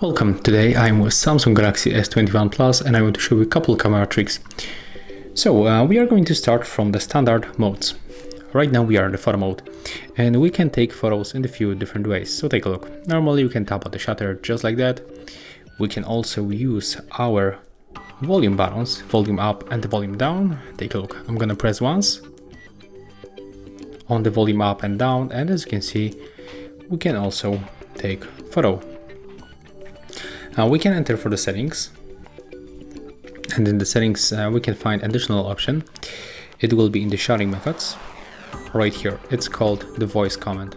Welcome, today I'm with Samsung Galaxy S22 Plus and I want to show you a couple camera tricks. So we are going to start from the standard modes. Right now we are in the photo mode and we can take photos in a few different ways. So take a look. Normally you can tap on the shutter just like that. We can also use our volume buttons, volume up and the volume down. Take a look. I'm gonna press once on the volume up and down, and as you can see we can also take photo. Now we can enter for the settings, and in the settings we can find additional option. It will be in the shouting methods right here. It's called the voice command.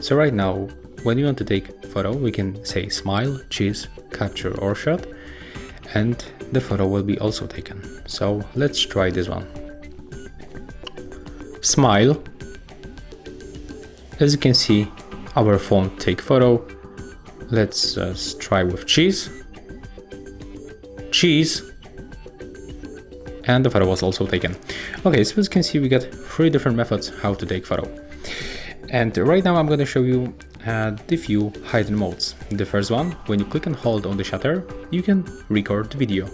So right now when you want to take photo, we can say smile, cheese, capture or shot, and the photo will be also taken. So let's try this one. Smile. As you can see, our phone take photo. Let's try with cheese, and the photo was also taken. Okay, so as you can see, we got 3 different methods how to take photo. And right now I'm going to show you the few hidden modes. The first one, when you click and hold on the shutter, you can record the video.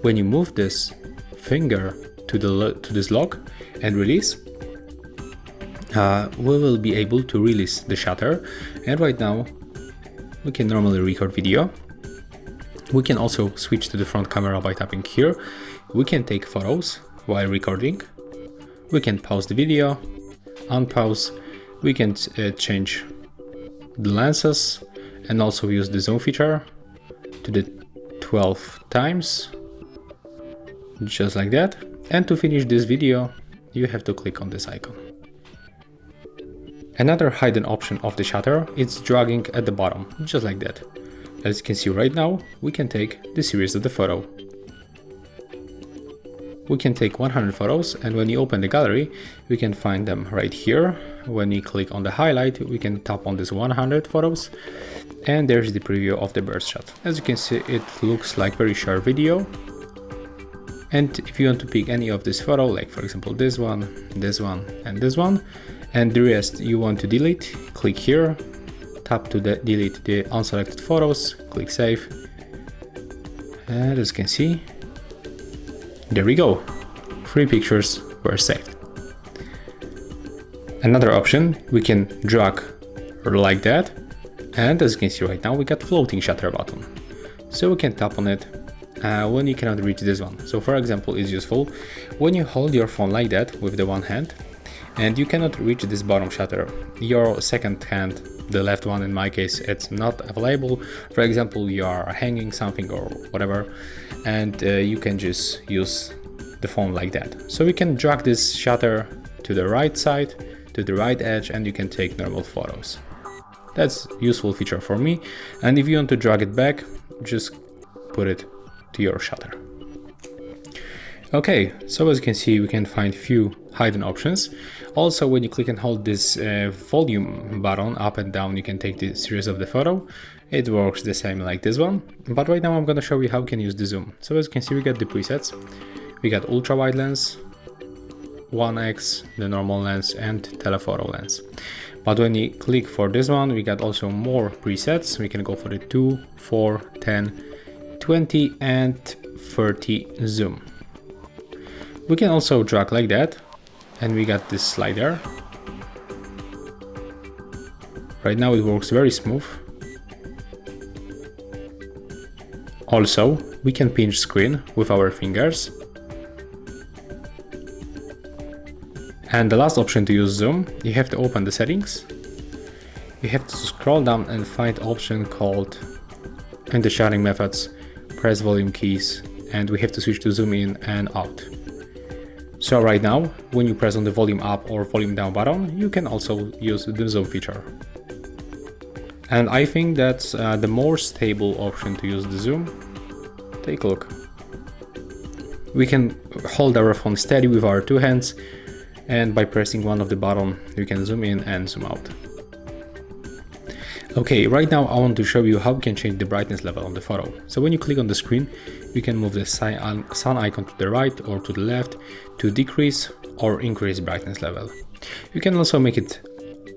When you move this finger to this lock and release, we will be able to release the shutter. And right now we can normally record video. We can also switch to the front camera by tapping here. We can take photos while recording. We can pause the video, unpause. We can change the lenses and also use the zoom feature to the 12 times, just like that. And to finish this video, you have to click on this icon. Another hidden option of the shutter is dragging at the bottom, just like that. As you can see right now, we can take the series of the photo. We can take 100 photos, and when you open the gallery, we can find them right here. When you click on the highlight, we can tap on this 100 photos, and there's the preview of the burst shot. As you can see, it looks like very sharp video. And if you want to pick any of this photo, like for example this one, and this one, and the rest you want to delete, click here, tap to delete the unselected photos, click save, and as you can see, there we go, 3 pictures were saved. Another option, we can drag like that, and as you can see right now we got floating shutter button, so we can tap on it when you cannot reach this one. So for example, it's useful when you hold your phone like that with the one hand and you cannot reach this bottom shutter. Your second hand, the left one in my case, it's not available. For example, you are hanging something or whatever, and you can just use the phone like that. So we can drag this shutter to the right side, to the right edge, and you can take normal photos. That's a useful feature for me. And if you want to drag it back, just put it to your shutter. Okay, so as you can see, we can find few hidden options. Also, when you click and hold this volume button up and down, you can take the series of the photo. It works the same like this one, but right now I'm going to show you how you can use the zoom. So as you can see, we got the presets. We got ultra wide lens, 1x, the normal lens, and telephoto lens. But when you click for this one, we got also more presets. We can go for the 2, 4, 10, 20 and 30 zoom. We can also drag like that, and we got this slider. Right now it works very smooth. Also, we can pinch screen with our fingers. And the last option to use zoom, you have to open the settings. You have to scroll down and find option called in the shouting methods, press volume keys, and we have to switch to zoom in and out. So right now, when you press on the volume up or volume down button, you can also use the zoom feature. And I think that's the more stable option to use the zoom. Take a look. We can hold our phone steady with our 2 hands, and by pressing one of the button, we can zoom in and zoom out. Okay, right now I want to show you how we can change the brightness level on the photo. So when you click on the screen, you can move the sun icon to the right or to the left to decrease or increase brightness level. You can also make it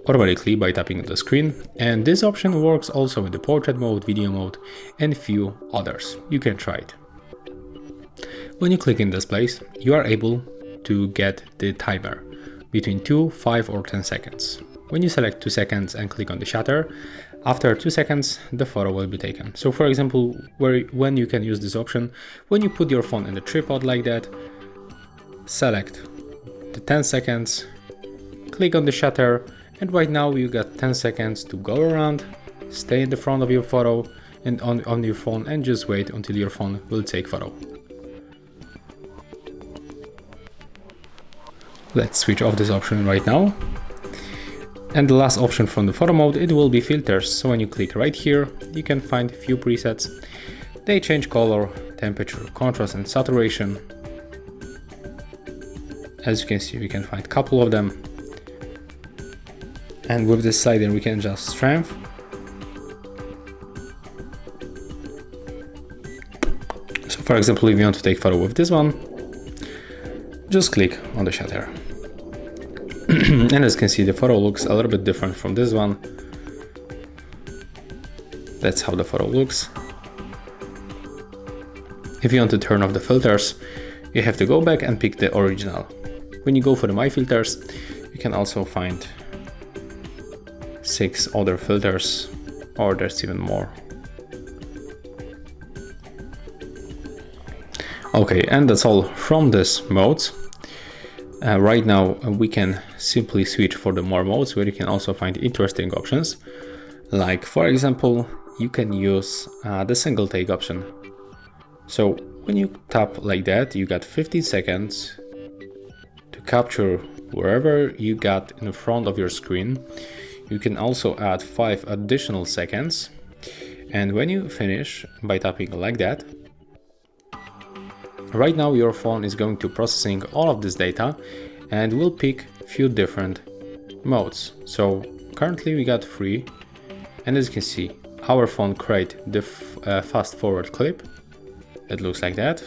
automatically by tapping on the screen, and this option works also in the portrait mode, video mode, and few others. You can try it. When you click in this place, you are able to get the timer between 2, 5 or 10 seconds. When you select 2 seconds and click on the shutter, after 2 seconds the photo will be taken. So for example, when you can use this option, when you put your phone in the tripod like that, select the 10 seconds, click on the shutter, and right now you got 10 seconds to go around, stay in the front of your photo and on your phone, and just wait until your phone will take photo. Let's switch off this option right now. And the last option from the photo mode, it will be filters. So when you click right here, you can find a few presets. They change color, temperature, contrast and saturation. As you can see, we can find a couple of them. And with this slider we can adjust strength. So for example, if you want to take photo with this one, just click on the shutter. And as you can see, the photo looks a little bit different from this one. That's how the photo looks. If you want to turn off the filters, you have to go back and pick the original. When you go for the My Filters, you can also find 6 other filters, or there's even more. Okay, and that's all from this modes. Right now we can simply switch for the more modes, where you can also find interesting options. Like for example, you can use the single take option. So when you tap like that, you got 15 seconds to capture wherever you got in front of your screen. You can also add 5 additional seconds, and when you finish by tapping like that, right now your phone is going to processing all of this data and will pick a few different modes. So currently we got 3, and as you can see, our phone create the fast forward clip. It looks like that.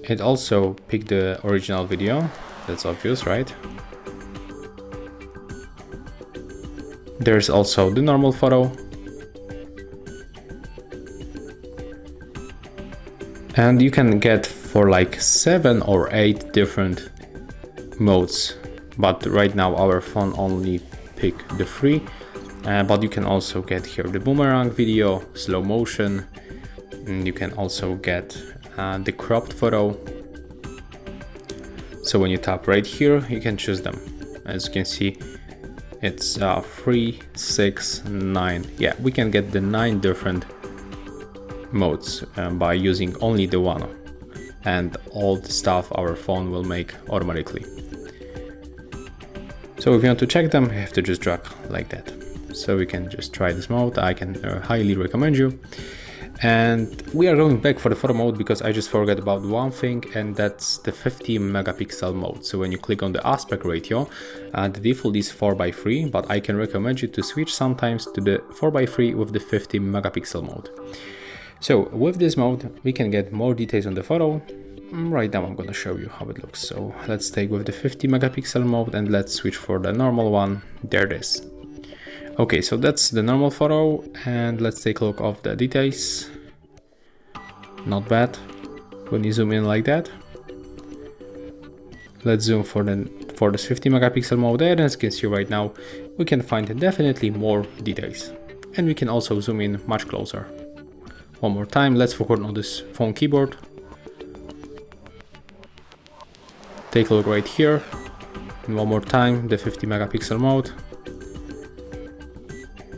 It also picked the original video. That's obvious, right? There's also the normal photo. And you can get for like 7 or 8 different modes. But right now our phone only pick the 3. But you can also get here the boomerang video, slow motion. And you can also get the cropped photo. So when you tap right here, you can choose them. As you can see, it's 3, 6, 9. Yeah, we can get the 9 different modes by using only the one, and all the stuff our phone will make automatically. So if you want to check them, you have to just drag like that. So we can just try this mode. I can highly recommend you. And we are going back for the photo mode because I just forgot about one thing, and that's the 50 megapixel mode. So when you click on the aspect ratio, the default is 4:3, but I can recommend you to switch sometimes to the 4:3 with the 50 megapixel mode. So with this mode, we can get more details on the photo. Right now I'm gonna show you how it looks. So let's take with the 50 megapixel mode and let's switch for the normal one. There it is. Okay, so that's the normal photo, and let's take a look of the details. Not bad when you zoom in like that. Let's zoom for this 50 megapixel mode, and as you can see right now, we can find definitely more details, and we can also zoom in much closer. One more time, let's focus on this phone keyboard. Take a look right here, and one more time, the 50 megapixel mode.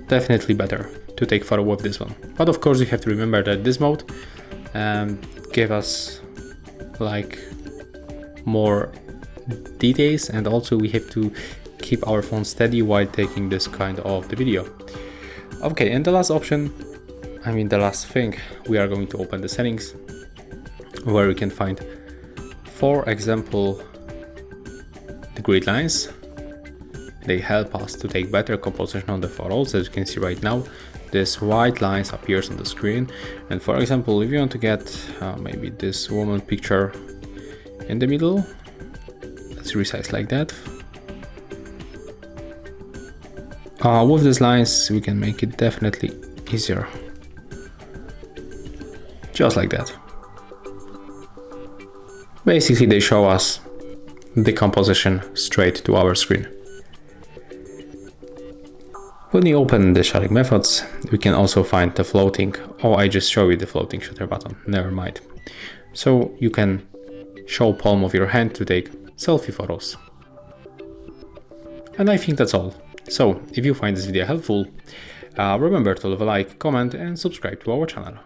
Definitely better to take photo with this one. But of course you have to remember that this mode gave us like more details, and also we have to keep our phone steady while taking this kind of the video. Okay, and the last option, the last thing, we are going to open the settings, where we can find, for example, the grid lines. They help us to take better composition on the photos. As you can see right now, this white lines appears on the screen. And for example, if you want to get maybe this woman picture in the middle, resize like that. With these lines we can make it definitely easier. Just like that. Basically they show us the composition straight to our screen. When you open the shading methods, we can also find the floating. Oh, I just showed you the floating shutter button, never mind. So you can show palm of your hand to take selfie photos. And I think that's all. So if you find this video helpful, remember to leave a like, comment and subscribe to our channel.